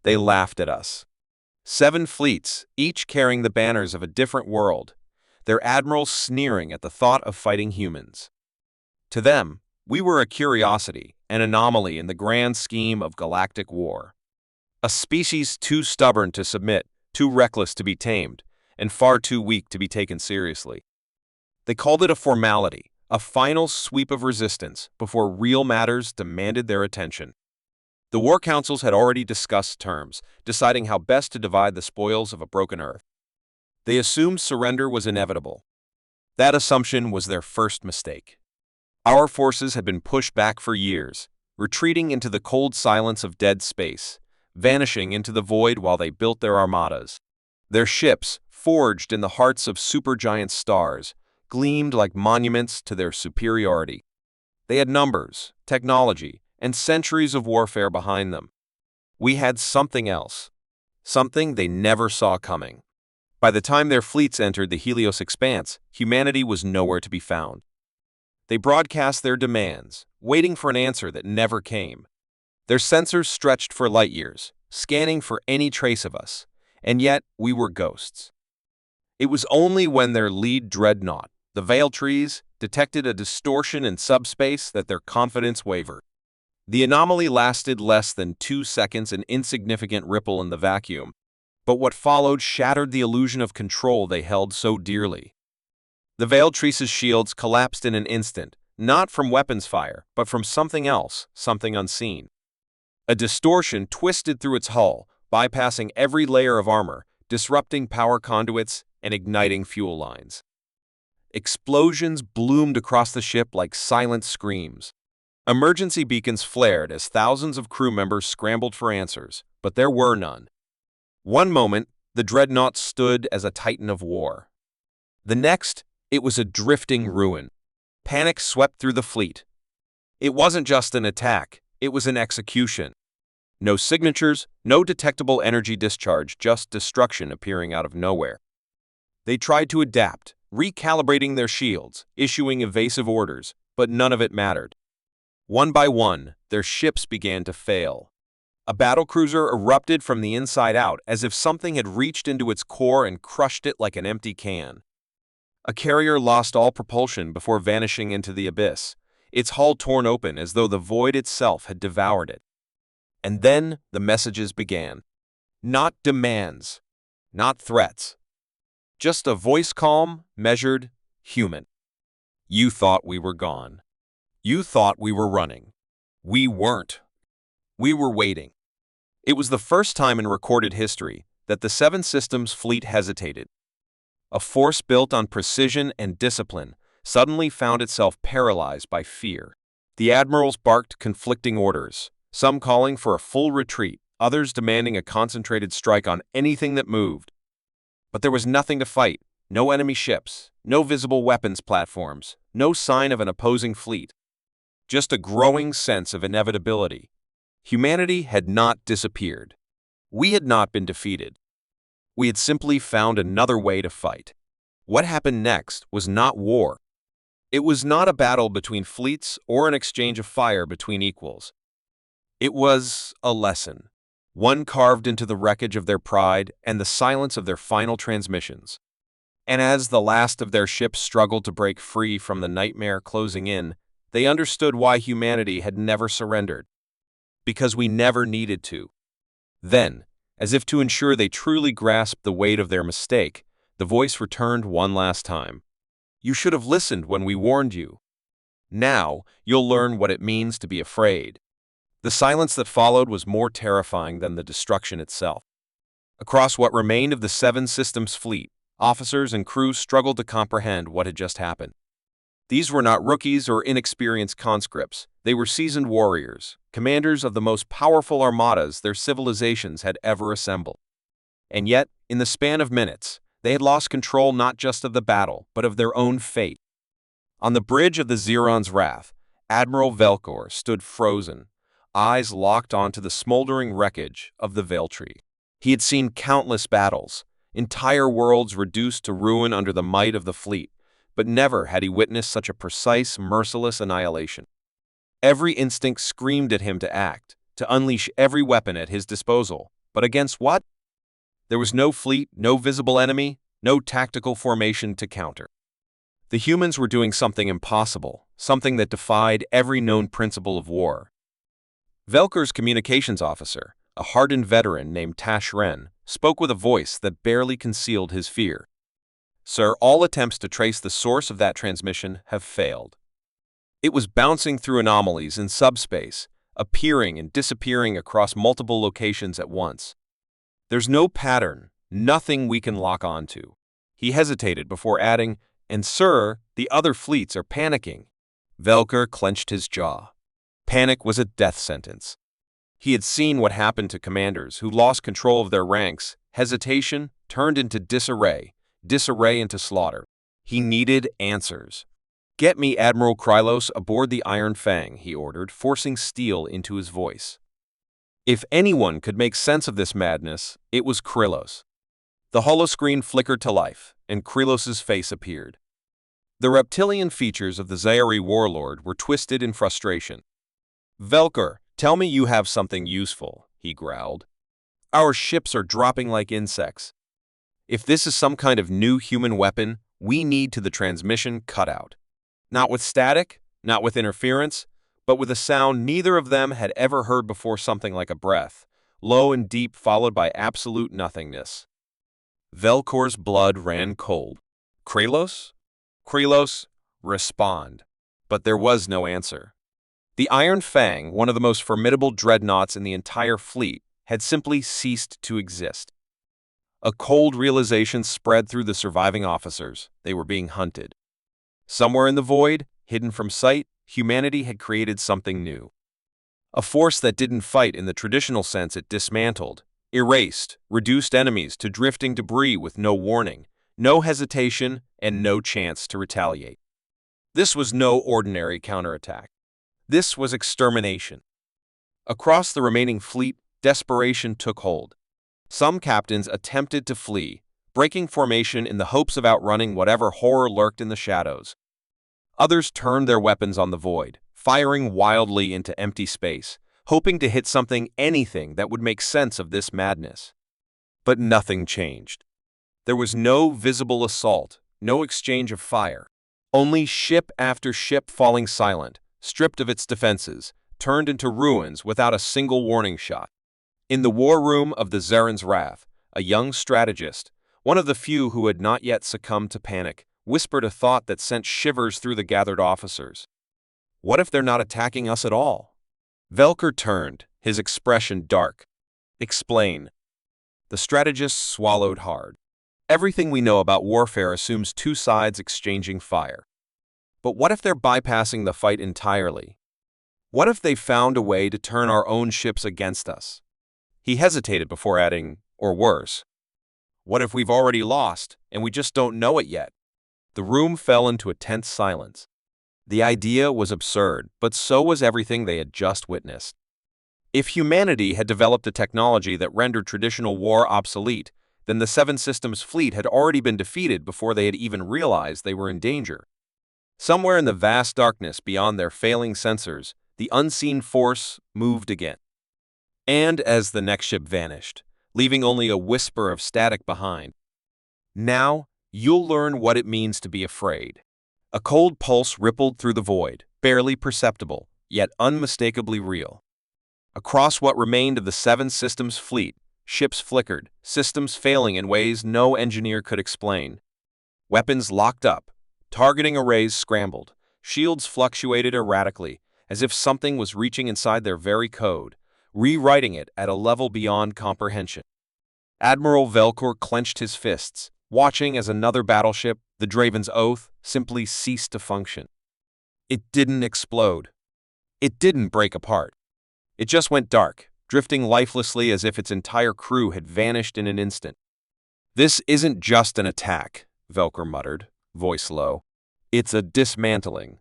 They laughed at us. 7 fleets, each carrying the banners of a different world, their admirals sneering at the thought of fighting humans. To them, we were a curiosity, an anomaly in the grand scheme of galactic war. A species too stubborn to submit, too reckless to be tamed, and far too weak to be taken seriously. They called it a formality, a final sweep of resistance before real matters demanded their attention. The war councils had already discussed terms, deciding how best to divide the spoils of a broken Earth. They assumed surrender was inevitable. That assumption was their first mistake. Our forces had been pushed back for years, retreating into the cold silence of dead space, vanishing into the void while they built their armadas. Their ships, forged in the hearts of supergiant stars, gleamed like monuments to their superiority. They had numbers, technology, and centuries of warfare behind them. We had something else, something they never saw coming. By the time their fleets entered the Helios expanse, humanity was nowhere to be found. They broadcast their demands, waiting for an answer that never came. Their sensors stretched for light years, scanning for any trace of us, and yet we were ghosts. It was only when their lead dreadnought, the Veil Trees, detected a distortion in subspace that their confidence wavered. The anomaly lasted less than 2 seconds, an insignificant ripple in the vacuum, but what followed shattered the illusion of control they held so dearly. The Veil Trees' shields collapsed in an instant, not from weapons fire, but from something else, something unseen. A distortion twisted through its hull, bypassing every layer of armor, disrupting power conduits and igniting fuel lines. Explosions bloomed across the ship like silent screams. Emergency beacons flared as thousands of crew members scrambled for answers, but there were none. One moment, the dreadnought stood as a titan of war. The next, it was a drifting ruin. Panic swept through the fleet. It wasn't just an attack, it was an execution. No signatures, no detectable energy discharge, just destruction appearing out of nowhere. They tried to adapt, recalibrating their shields, issuing evasive orders, but none of it mattered. One by one, their ships began to fail. A battlecruiser erupted from the inside out as if something had reached into its core and crushed it like an empty can. A carrier lost all propulsion before vanishing into the abyss, its hull torn open as though the void itself had devoured it. And then the messages began. Not demands, not threats. Just a voice calm, measured, human. You thought we were gone. You thought we were running. We weren't. We were waiting. It was the first time in recorded history that the 7 Systems fleet hesitated. A force built on precision and discipline suddenly found itself paralyzed by fear. The admirals barked conflicting orders, some calling for a full retreat, others demanding a concentrated strike on anything that moved. But there was nothing to fight, no enemy ships, no visible weapons platforms, no sign of an opposing fleet. Just a growing sense of inevitability. Humanity had not disappeared. We had not been defeated. We had simply found another way to fight. What happened next was not war. It was not a battle between fleets or an exchange of fire between equals. It was a lesson, one carved into the wreckage of their pride and the silence of their final transmissions. And as the last of their ships struggled to break free from the nightmare closing in, they understood why humanity had never surrendered. Because we never needed to. Then, as if to ensure they truly grasped the weight of their mistake, the voice returned one last time. You should have listened when we warned you. Now, you'll learn what it means to be afraid. The silence that followed was more terrifying than the destruction itself. Across what remained of the 7 Systems fleet, officers and crews struggled to comprehend what had just happened. These were not rookies or inexperienced conscripts. They were seasoned warriors, commanders of the most powerful armadas their civilizations had ever assembled. And yet, in the span of minutes, they had lost control not just of the battle, but of their own fate. On the bridge of the Xeron's Wrath, Admiral Velcor stood frozen, eyes locked onto the smoldering wreckage of the Veil Tree. He had seen countless battles, entire worlds reduced to ruin under the might of the fleet, but never had he witnessed such a precise, merciless annihilation. Every instinct screamed at him to act, to unleash every weapon at his disposal, But against what? There was no fleet, no visible enemy, no tactical formation to counter. The humans were doing something impossible, something that defied every known principle of war. Velker's communications officer, a hardened veteran named Tash Ren, spoke with a voice that barely concealed his fear. Sir, all attempts to trace the source of that transmission have failed. It was bouncing through anomalies in subspace, appearing and disappearing across multiple locations at once. There's no pattern, nothing we can lock onto. He hesitated before adding, "And sir, the other fleets are panicking." Velker clenched his jaw. Panic was a death sentence. He had seen what happened to commanders who lost control of their ranks. Hesitation turned into disarray, disarray into slaughter. He needed answers. "Get me Admiral Krylos aboard the Iron Fang," he ordered, forcing steel into his voice. If anyone could make sense of this madness, it was Krylos. The holoscreen flickered to life, and Krylos's face appeared. The reptilian features of the Zairi warlord were twisted in frustration. "Velker, tell me you have something useful," he growled. "Our ships are dropping like insects. If this is some kind of new human weapon, we need the transmission cut out. Not with static, not with interference, but with a sound neither of them had ever heard before, something like a breath, low and deep followed by absolute nothingness." Velkor's blood ran cold. "Krylos? Krylos, respond." But there was no answer. The Iron Fang, one of the most formidable dreadnoughts in the entire fleet, had simply ceased to exist. A cold realization spread through the surviving officers. They were being hunted. Somewhere in the void, hidden from sight, humanity had created something new. A force that didn't fight in the traditional sense. It dismantled, erased, reduced enemies to drifting debris with no warning, no hesitation, and no chance to retaliate. This was no ordinary counterattack. This was extermination. Across the remaining fleet, desperation took hold. Some captains attempted to flee, breaking formation in the hopes of outrunning whatever horror lurked in the shadows. Others turned their weapons on the void, firing wildly into empty space, hoping to hit something, anything that would make sense of this madness. But nothing changed. There was no visible assault, no exchange of fire. Only ship after ship falling silent, stripped of its defenses, turned into ruins without a single warning shot. In the war room of the Zaren's Wrath, a young strategist, one of the few who had not yet succumbed to panic, whispered a thought that sent shivers through the gathered officers. "What if they're not attacking us at all?" Velker turned, his expression dark. "Explain." The strategist swallowed hard. "Everything we know about warfare assumes two sides exchanging fire. But what if they're bypassing the fight entirely? What if they found a way to turn our own ships against us?" He hesitated before adding, "Or worse. What if we've already lost, and we just don't know it yet?" The room fell into a tense silence. The idea was absurd, but so was everything they had just witnessed. If humanity had developed a technology that rendered traditional war obsolete, then the Seven Systems fleet had already been defeated before they had even realized they were in danger. Somewhere in the vast darkness beyond their failing sensors, the unseen force moved again. And as the next ship vanished, leaving only a whisper of static behind, "Now, you'll learn what it means to be afraid." A cold pulse rippled through the void, barely perceptible, yet unmistakably real. Across what remained of the Seven Systems fleet, ships flickered, systems failing in ways no engineer could explain. Weapons locked up, targeting arrays scrambled, shields fluctuated erratically, as if something was reaching inside their very code, rewriting it at a level beyond comprehension. Admiral Velkor clenched his fists, watching as another battleship, the Draven's Oath, simply ceased to function. It didn't explode. It didn't break apart. It just went dark, drifting lifelessly as if its entire crew had vanished in an instant. "This isn't just an attack," Velker muttered, voice low. "It's a dismantling."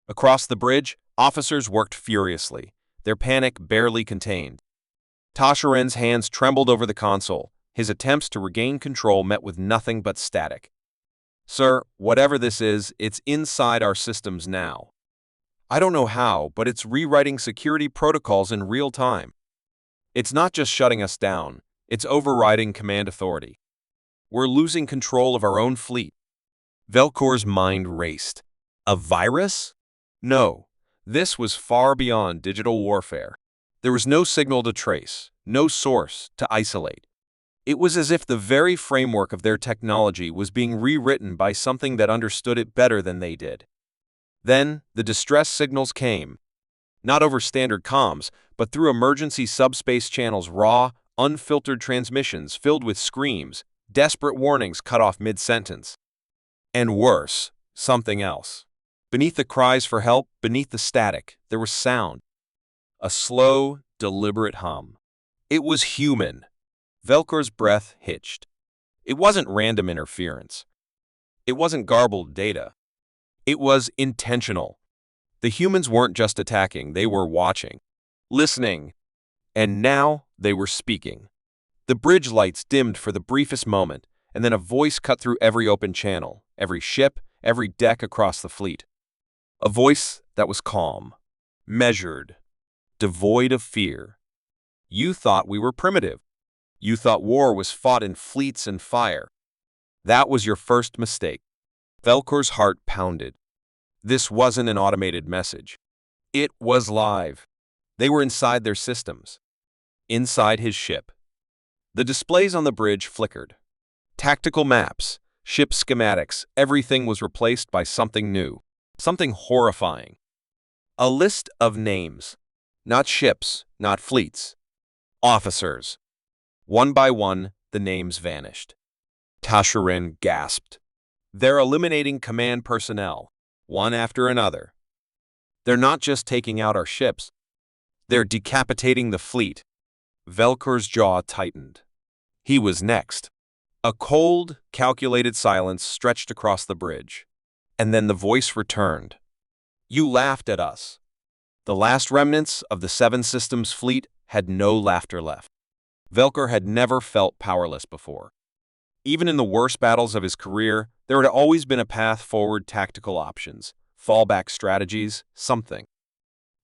Across the bridge, officers worked furiously, their panic barely contained. Tasharen's hands trembled over the console, his attempts to regain control met with nothing but static. "Sir, whatever this is, it's inside our systems now. I don't know how, but it's rewriting security protocols in real time. It's not just shutting us down, It's overriding command authority. We're losing control of our own fleet. Velkor's mind raced. A virus? No, this was far beyond digital warfare. There was no signal to trace, no source to isolate. It was as if the very framework of their technology was being rewritten by something that understood it better than they did. Then, the distress signals came. Not over standard comms, but through emergency subspace channels, raw, unfiltered transmissions filled with screams, desperate warnings cut off mid-sentence. And worse, something else. Beneath the cries for help, beneath the static, there was sound. A slow, deliberate hum. It was human. Velkor's breath hitched. It wasn't random interference. It wasn't garbled data. It was intentional. The humans weren't just attacking, they were watching, listening, and now they were speaking. The bridge lights dimmed for the briefest moment, and then a voice cut through every open channel, every ship, every deck across the fleet. A voice that was calm, measured, devoid of fear. You thought we were primitive. You thought war was fought in fleets and fire. That was your first mistake. Velkor's heart pounded. This wasn't an automated message. It was live. They were inside their systems. Inside his ship. The displays on the bridge flickered. Tactical maps, ship schematics, everything was replaced by something new. Something horrifying. A list of names. Not ships, not fleets. Officers. One by one, the names vanished. Tasharin gasped. They're eliminating command personnel, one after another. They're not just taking out our ships. They're decapitating the fleet. Velkor's jaw tightened. He was next. A cold, calculated silence stretched across the bridge. And then the voice returned. You laughed at us. The last remnants of the Seven Systems fleet had no laughter left. Velkor had never felt powerless before. Even in the worst battles of his career, there had always been a path forward, tactical options, fallback strategies, something.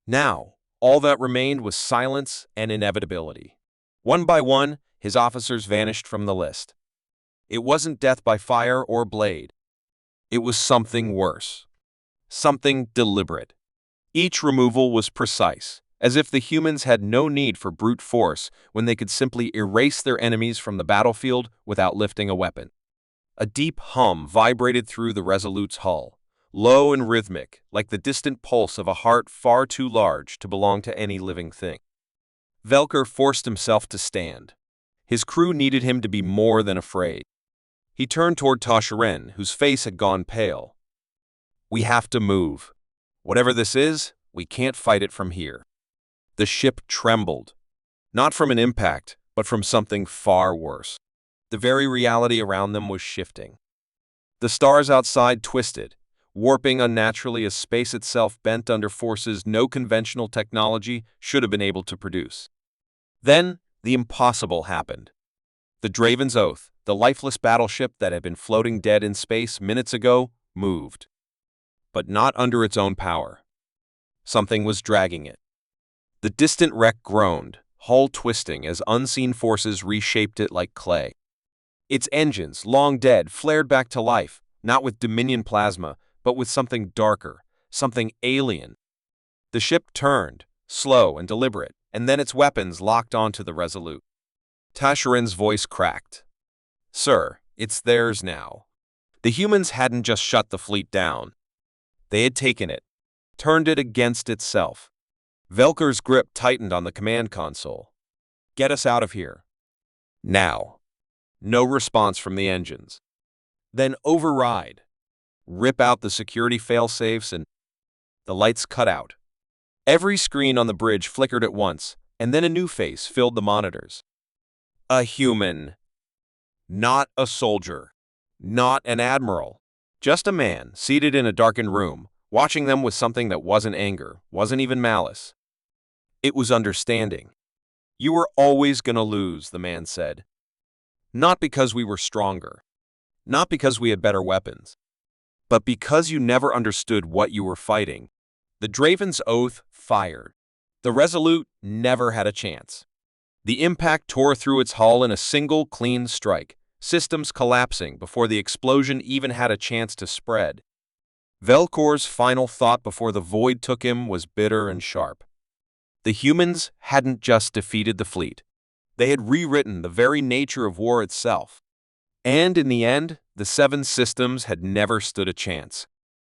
Now, all that remained was silence and inevitability. One by one, his officers vanished from the list. It wasn't death by fire or blade. It was something worse. Something deliberate. Each removal was precise, as if the humans had no need for brute force when they could simply erase their enemies from the battlefield without lifting a weapon. A deep hum vibrated through the Resolute's hull, low and rhythmic, like the distant pulse of a heart far too large to belong to any living thing. Velkor forced himself to stand. His crew needed him to be more than afraid. He turned toward Tasharin, whose face had gone pale. We have to move. Whatever this is, we can't fight it from here. The ship trembled, not from an impact, but from something far worse. The very reality around them was shifting. The stars outside twisted, warping unnaturally as space itself bent under forces no conventional technology should have been able to produce. Then, the impossible happened. The Draven's Oath, the lifeless battleship that had been floating dead in space minutes ago, moved. But not under its own power. Something was dragging it. The distant wreck groaned, hull twisting as unseen forces reshaped it like clay. Its engines, long dead, flared back to life, not with Dominion plasma, but with something darker, something alien. The ship turned, slow and deliberate, and then its weapons locked onto the Resolute. Tasharin's voice cracked. Sir, it's theirs now. The humans hadn't just shut the fleet down. They had taken it, turned it against itself. Velkor's grip tightened on the command console. Get us out of here. Now. No response from the engines. Then override. Rip out the security failsafes and the lights cut out. Every screen on the bridge flickered at once, and then a new face filled the monitors. A human. Not a soldier. Not an admiral. Just a man seated in a darkened room, watching them with something that wasn't anger, wasn't even malice. It was understanding. You were always going to lose, the man said. Not because we were stronger. Not because we had better weapons. But because you never understood what you were fighting. The Draven's Oath fired. The Resolute never had a chance. The impact tore through its hull in a single clean strike, systems collapsing before the explosion even had a chance to spread. Velkor's final thought before the void took him was bitter and sharp. The humans hadn't just defeated the fleet. They had rewritten the very nature of war itself. And in the end, the seven systems had never stood a chance.